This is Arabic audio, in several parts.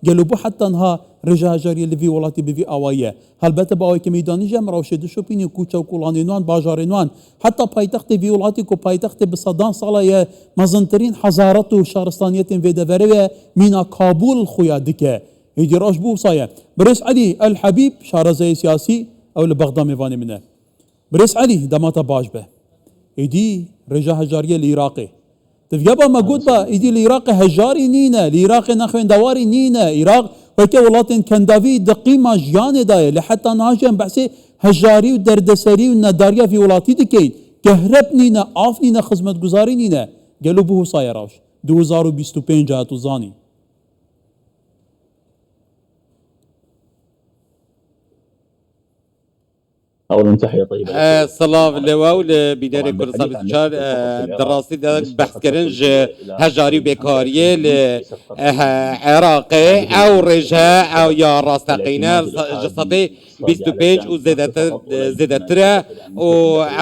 قالوا حتى انها رجا جاري اللي في ولاتي بفي اوايه هلبته باوي كميداني جام راوشد شوبيني كوچا وكولانينوان باجارينوان حتى بايتخت في ولاتي كو بايتخت بصدان صلايه مزنترين حضارات وشهرستانيات في دفريه من كابول خويا دكه يجي راش بو صايه بريس علي الحبيب شارزي سياسي او لبغداد ميفاني منه بريس علي دماتا باجبه يدي رجا هجاريه العراقي تفجابا ما قلت با يدي العراقي هجاري نينا العراقي نخوين دواري نينا عراق وكي ولاتن كندافي دقيمة جياني داية لحتى ناجم بحسي هجاري ودردسري ونداريا في ولاتي دكين كهرب نينا آف نينا خدمت گزاري نينا قالوا بوه صايراش 2025 هاتو زاني اولا تحيه طيبه صلاة اللواء لبداية كردستان بسجار دراسي بحث كرنج هجاري بكارية لعراقي او رجاء او يا راستقينا جسدي 25 وزيدتر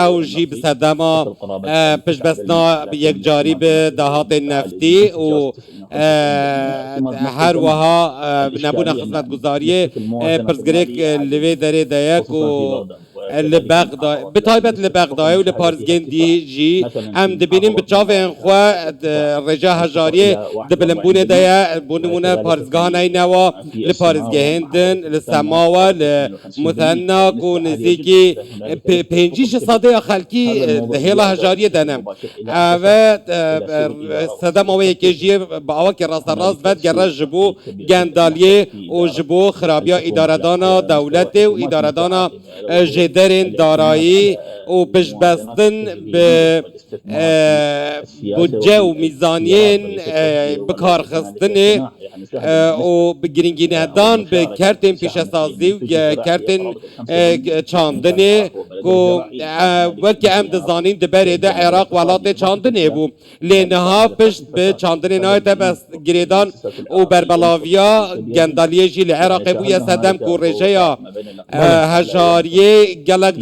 او جيب صدما پش بسنا یک جاری به دهات نفتی و هر وها نبونا خدمت گزاریه پرزگریک لوی داره دایک و لبغداد بتایبت لبغداد و لپارزگین دی جی هم دبینیم بچاوین خوا رجا هجاریه دبلنبونه دایا بونمونه پارزگاه نینوا لپارزگهندن لسماوا لمثنا کو نزیکی پنجیش صده خلکی هیلا هجاریه دنم و صدام او یکیجی با آوا که راست راست ود گره جبو گندالیه و جبو خرابیا اداردانا دولت و اداردانا جدرین دارایی و پشبستن به بودجه و میزانین بکار خستن و بگرینگینه دان به کرتین پیشسازی و کرتین چاندنه وکی ام دزانین دبره ده عراق ولات چاندنه بو لینها پشت به چاندنه نایت بس گریدان و بربلاویا گندالیه جی لعراق بویا صدم کو رجیا هجاریه گلک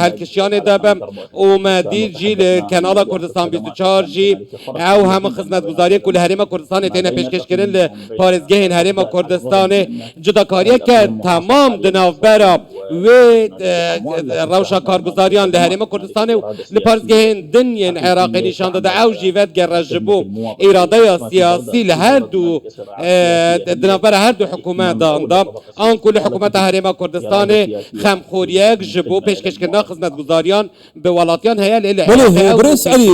هلکشیان دبم اومدی جی لکنال کردستان 24 جی او هم خدمت گزاری کل حریم کردستان تینه پیشکش کردن لپارزگاه حریم کردستان جداکاریه که تمام دناوبرا و روشا کارگزاریان لحریم کردستان و لپارزگاه دنیا عراقی نشان داده او جیوت گرجبو اراده سیاسی لهر دو دناوبرا هر دو حکومت دانده آن کل حکومت حریم کردستان خمخوریک جبو پیشکش کردن خدمت گزاریان به ولاتیان هيا بله بريس علي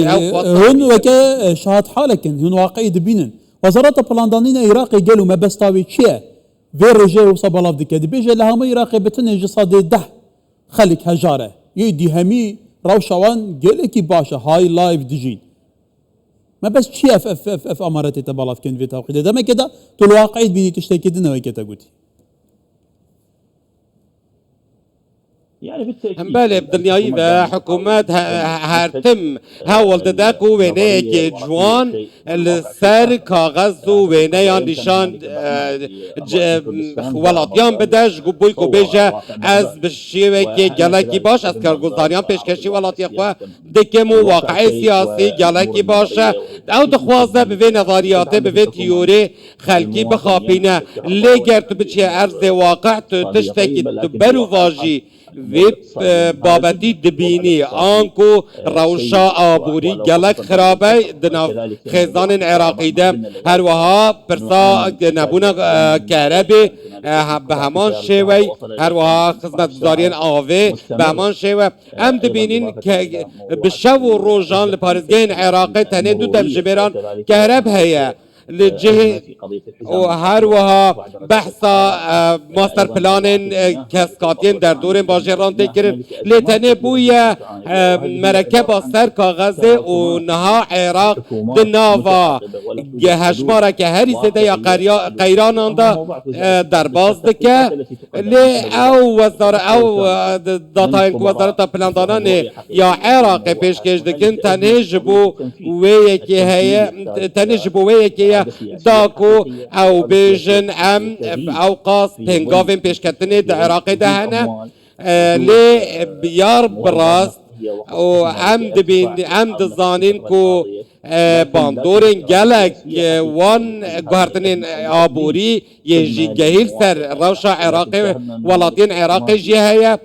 هون وكا شهاد حالك هون واقعي دبينن وزارة بلاندانين عراقي قالوا ما بستاوي تشيه في رجاء وصبالاف ديكا دبيجا لها ما عراقي بتنجي صادي ده خليك هجارة يدي همي روشوان قالكي باشا هاي لايف ديجين ما بس تشيه اف اماراتي تبالاف كن في توقيت ده ما كده تو الواقعي بيني تشتكي دنا وكتا قلتي يعني بالتأكيد هم بله بدنیایی و حکومت هر تم هاول دادک و وینه جوان لسر کاغذ و وینه یان نشان ولاتیان بدش گوی کو بیجه از بشیوه که گلکی باش از کارگزاریان پیشکشی ولاتی خو دکم و واقع سیاسی گلکی باشه او دخوازه به نظریات به تیوری خلکی بخاپینه لگر تو بچه ارز واقع تو تشتکی برو واجی وی بابتی دبینی آنکو روشا آبوری گلک خرابه دناف خیزان عراقی ده هر وها پرسا نبونا کهربی به همان شوی هر وها خدمت گزارین آوه به همان شوی ام دبینین که بشو و روژان لپارزگین عراقی تنه دو دمجبران کهرب هیه لجه و هر وها بحثا ماستر پلان کسکاتین در دور باجران تکرن لیتنه بویا مرکب سر کاغذ و نها عراق دناوا هشماره که هری سده یا قیران آنده در باز دکه لی او داتاین که وزارت پلاندانان یا عراق پیشکش دکن تنه جبو وی یکی داکو او بیجن ام او قاس پنگاوین پیشکتنی در عراق دهنه لی بیار براست و ام دزانین کو باندورن گلک وان گوهرتنین آبوری یجی گهیل سر روشا عراقی ولاتین عراقی جهه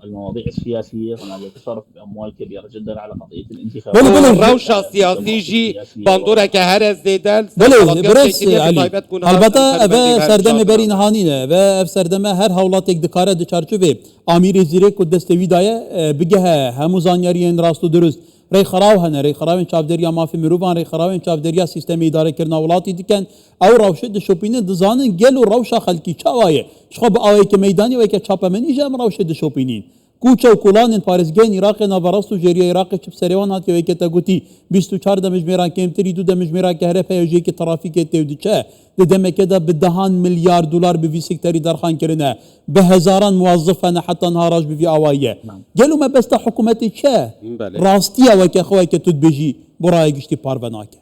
المواضيع السياسيه هنالك صرف باموال كبيره جدا على قضيه بله الانتخابات بله روشا سیاسی جی باندوره که هر زیدل بله برس علی البته اوه سردم بری نهانینه و اف سردم هر حولات یک دکاره دو چارچوبه امیر زیرک و دستوی دایه بگه همو زانیارین راست و درست ری خراو هنه ری خراوین چاودریا مافی مروبان ری خراوین چاودریا سیستم اداره کرنا ولاتی دیکن او روشه دشوپینه دزانن گل و روشا خلکی چاوایه شخوب آوه که میدانی و که چاپه منی جام روشه دشوپینین کوچه و کلان پارزگین عراق نوراست و جریه عراق چپ سریوان هاتی و که تگوتی 24 دمجمیران کمتری دو دمجمیران که هره پیوجی که ترافیک تیودی چه دمه که ده بدهان میلیارد دلار به وی سکتری درخان کرنه به هزاران موظفانه حتی نهاراج به وی آوایه گلو ما بسته حکومتی چه راستیه و که خواه که تود بجی برای گشتی پاروناکه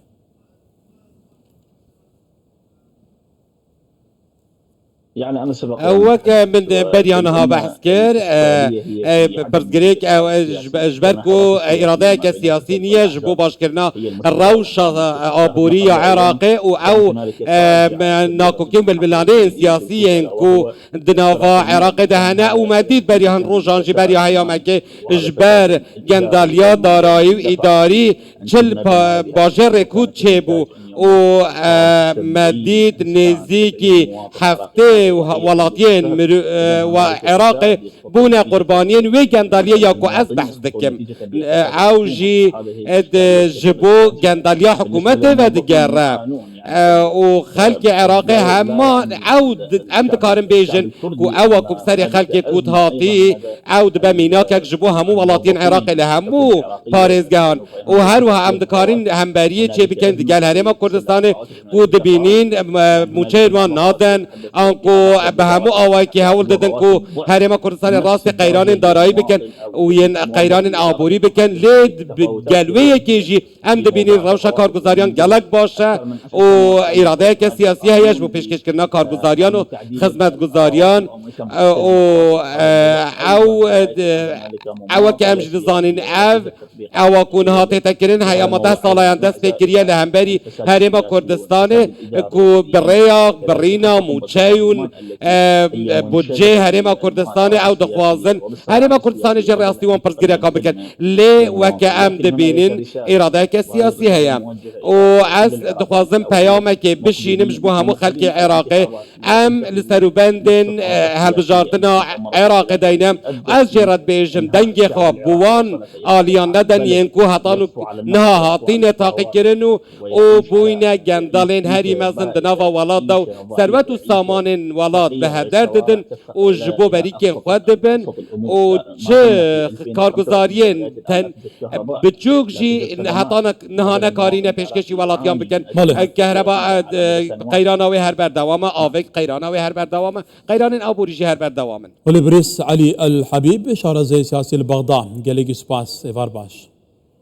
يعني انا سبق اوك من بريانها بحث كر برزقريك او جبركو ارادة سياسية يجبو باشكرنا الروشة عبورية عراقي او ناكوكين بالبلانين سياسيين كو دنافا عراقي دهنا ومديد بريان روجان جبريا هيامكي جبر جنداليا دارایی و اداری چل باجر رکود چه بو و مدید نزیکی هفته ولاتین و عراق بونا قربانین و گندالیا یا کو از بحث دکم او جی جبو گندالیا حکومت و دگره و خلق عراقي همان عود ام دكارن بيجن كو او كو بسري خلق كوت هاتي عود بميناك جبو همو ولاتين عراقي لهمو باريزگان و هروها ام دكارن همبريه چه بكن دگل هرما كردستان كو دبينين موچيروان نادن انكو بهمو اواي كي هول ددن كو هرما كردستان راست قيران دارایی بكن و ين قيران عبوري بكن ليد گلوي كيجي ام دبينين روشا کارگزاریان گلک باشه و اراده که سیاسی هیش بو پیشکش کردن کارگزاریان و خدمتگزاریان او که امجد زانین او کون هاته تکرین هیا ما 10 سالایان دست فکریه لهمبری هرما کردستان کو برینا موچهیون بودجه هرما کردستان او دخوازن هرما کردستان جر ریاستی وان پرسگیری که بکن لی وکه ام دبینین اراده که سیاسی هیا و از دخوازن پیامه که بشینم جبو همو خلق عراقی ام لسروبندن هلبجارتنا عراقی دینم از جرد بیجم دنگی خواب بوان آلیان ندن ینکو هتانو نها هاتین تاقی کرنو و بوین گندالین هری مزن دناوا ولاد دو ثروت و سامان ولاد به هدر ددن و جبو بری که خود دبن و چه کارگزارین تن بچوک جی هتانا نهانه کارینه پیشکشی ولادیان بکن كهرباء قيرانوي هر بردوامه آوك قيرانوي هر بردوامه قيران أبوريجي هر بردوامه ولبريس علي الحبيب شارزي سياسي البغداد قالي سباس إفار باش